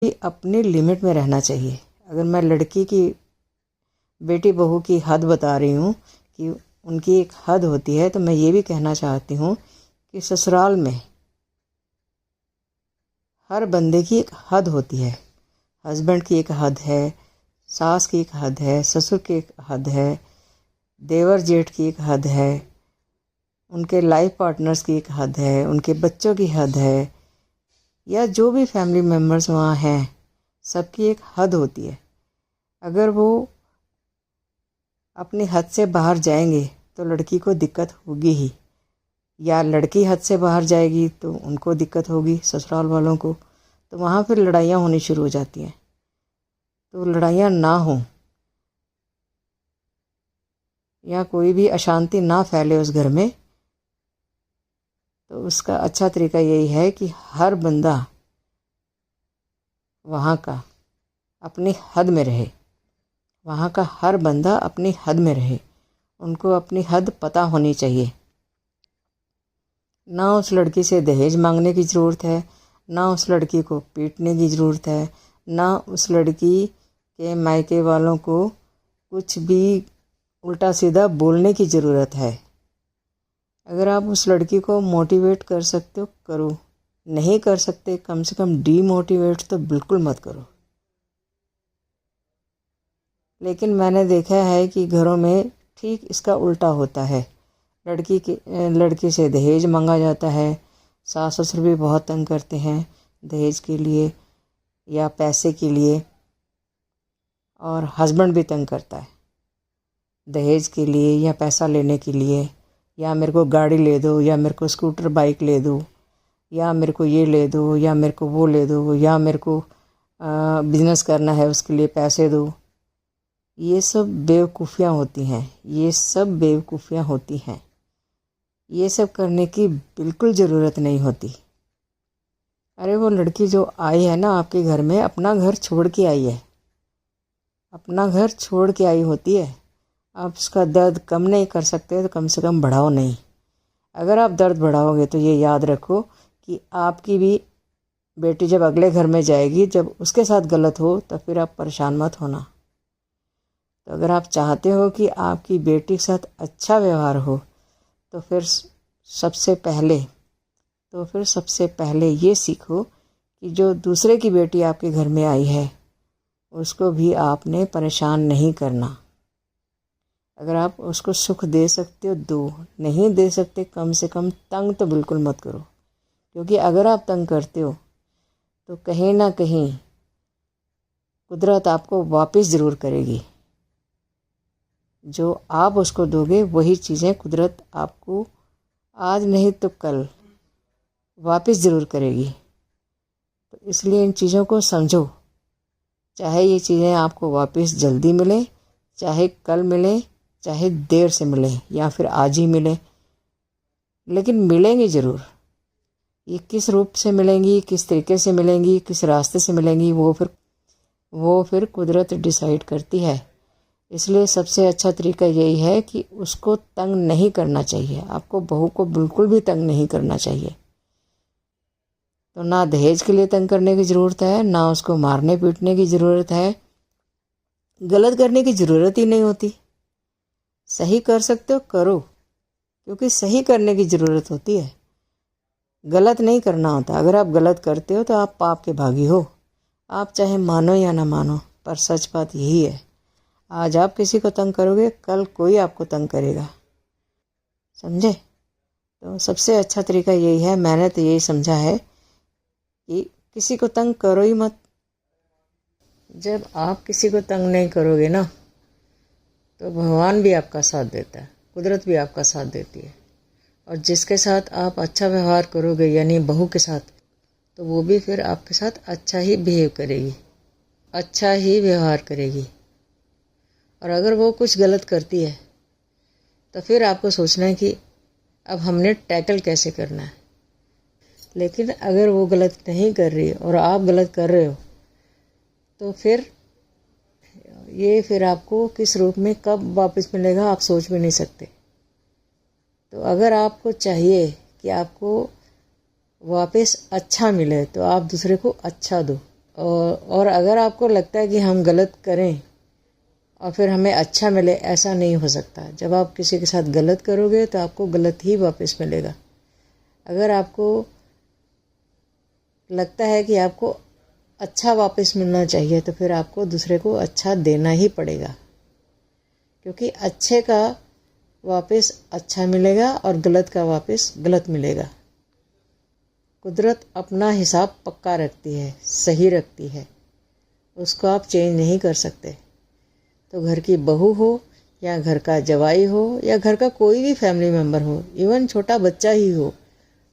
कि अपनी लिमिट में रहना चाहिए। अगर मैं लड़की की बेटी बहू की हद बता रही हूँ कि उनकी एक हद होती है, तो मैं ये भी कहना चाहती हूँ कि ससुराल में हर बंदे की एक हद होती है। हस्बैंड की एक हद है, सास की एक हद है, ससुर की एक हद है, देवर जेठ की एक हद है, उनके लाइफ पार्टनर्स की एक हद है, उनके बच्चों की हद है, या जो भी फैमिली मेम्बर्स वहाँ हैं, सबकी एक हद होती है। अगर वो अपनी हद से बाहर जाएंगे तो लड़की को दिक्कत होगी ही, या लड़की हद से बाहर जाएगी तो उनको दिक्कत होगी, ससुराल वालों को। तो वहाँ फिर लड़ाइयाँ होनी शुरू हो जाती हैं। तो लड़ाइयाँ ना हो या कोई भी अशांति ना फैले उस घर में, तो उसका अच्छा तरीका यही है कि हर बंदा वहाँ का अपनी हद में रहे। वहाँ का हर बंदा अपनी हद में रहे। उनको अपनी हद पता होनी चाहिए। ना उस लड़की से दहेज मांगने की ज़रूरत है, ना उस लड़की को पीटने की ज़रूरत है, ना उस लड़की के मायके वालों को कुछ भी उल्टा सीधा बोलने की ज़रूरत है। अगर आप उस लड़की को मोटिवेट कर सकते हो करो, नहीं कर सकते कम से कम डीमोटिवेट तो बिल्कुल मत करो। लेकिन मैंने देखा है कि घरों में ठीक इसका उल्टा होता है। लड़की से दहेज मांगा जाता है। सास ससुर भी बहुत तंग करते हैं दहेज के लिए या पैसे के लिए, और हस्बैंड भी तंग करता है दहेज के लिए या पैसा लेने के लिए, या मेरे को गाड़ी ले दो, या मेरे को स्कूटर बाइक ले दो, या मेरे को ये ले दो, या मेरे को वो ले दो, या मेरे को बिजनेस करना है उसके लिए पैसे दो। ये सब बेवकूफ़ियाँ होती हैं। ये सब बेवकूफ़ियाँ होती हैं। ये सब करने की बिल्कुल ज़रूरत नहीं होती। अरे वो लड़की जो आई है ना आपके घर में, अपना घर छोड़ के आई है, अपना घर छोड़ के आई होती है। आप उसका दर्द कम नहीं कर सकते तो कम से कम बढ़ाओ नहीं। अगर आप दर्द बढ़ाओगे तो ये याद रखो कि आपकी भी बेटी जब अगले घर में जाएगी, जब उसके साथ गलत हो तो फिर आप परेशान मत होना। तो अगर आप चाहते हो कि आपकी बेटी के साथ अच्छा व्यवहार हो तो फिर सबसे पहले ये सीखो कि जो दूसरे की बेटी आपके घर में आई है उसको भी आपने परेशान नहीं करना। अगर आप उसको सुख दे सकते हो दो, नहीं दे सकते कम से कम तंग तो बिल्कुल मत करो। क्योंकि अगर आप तंग करते हो तो कहीं ना कहीं कुदरत आपको वापस ज़रूर करेगी। जो आप उसको दोगे वही चीज़ें कुदरत आपको आज नहीं तो कल वापस ज़रूर करेगी। तो इसलिए इन चीज़ों को समझो। चाहे ये चीज़ें आपको वापस जल्दी मिले, चाहे कल मिले, चाहे देर से मिले, या फिर आज ही मिले, लेकिन मिलेंगी ज़रूर। ये किस रूप से मिलेंगी, किस तरीके से मिलेंगी, किस रास्ते से मिलेंगी, वो फिर कुदरत डिसाइड करती है। इसलिए सबसे अच्छा तरीका यही है कि उसको तंग नहीं करना चाहिए। आपको बहू को बिल्कुल भी तंग नहीं करना चाहिए। तो ना दहेज के लिए तंग करने की ज़रूरत है, ना उसको मारने पीटने की ज़रूरत है। गलत करने की ज़रूरत ही नहीं होती। सही कर सकते हो करो, क्योंकि सही करने की ज़रूरत होती है, गलत नहीं करना होता। अगर आप गलत करते हो तो आप पाप के भागी हो। आप चाहे मानो या ना मानो, पर सच बात यही है। आज आप किसी को तंग करोगे, कल कोई आपको तंग करेगा। समझे? तो सबसे अच्छा तरीका यही है, मैंने तो यही समझा है कि किसी को तंग करो ही मत। जब आप किसी को तंग नहीं करोगे ना, तो भगवान भी आपका साथ देता है, कुदरत भी आपका साथ देती है। और जिसके साथ आप अच्छा व्यवहार करोगे, यानी बहू के साथ, तो वो भी फिर आपके साथ अच्छा ही बिहेव करेगी, अच्छा ही व्यवहार करेगी। और अगर वो कुछ गलत करती है तो फिर आपको सोचना है कि अब हमने टैकल कैसे करना है। लेकिन अगर वो गलत नहीं कर रही और आप गलत कर रहे हो, तो फिर आपको किस रूप में कब वापस मिलेगा आप सोच भी नहीं सकते। तो अगर आपको चाहिए कि आपको वापस अच्छा मिले तो आप दूसरे को अच्छा दो और अगर आपको लगता है कि हम गलत करें और फिर हमें अच्छा मिले, ऐसा नहीं हो सकता। जब आप किसी के साथ गलत करोगे तो आपको गलत ही वापस मिलेगा। अगर आपको लगता है कि आपको अच्छा वापस मिलना चाहिए तो फिर आपको दूसरे को अच्छा देना ही पड़ेगा, क्योंकि अच्छे का वापस अच्छा मिलेगा और गलत का वापस गलत मिलेगा। कुदरत अपना हिसाब पक्का रखती है, सही रखती है, उसको आप चेंज नहीं कर सकते। तो घर की बहू हो या घर का जवाई हो या घर का कोई भी फैमिली मेम्बर हो, इवन छोटा बच्चा ही हो,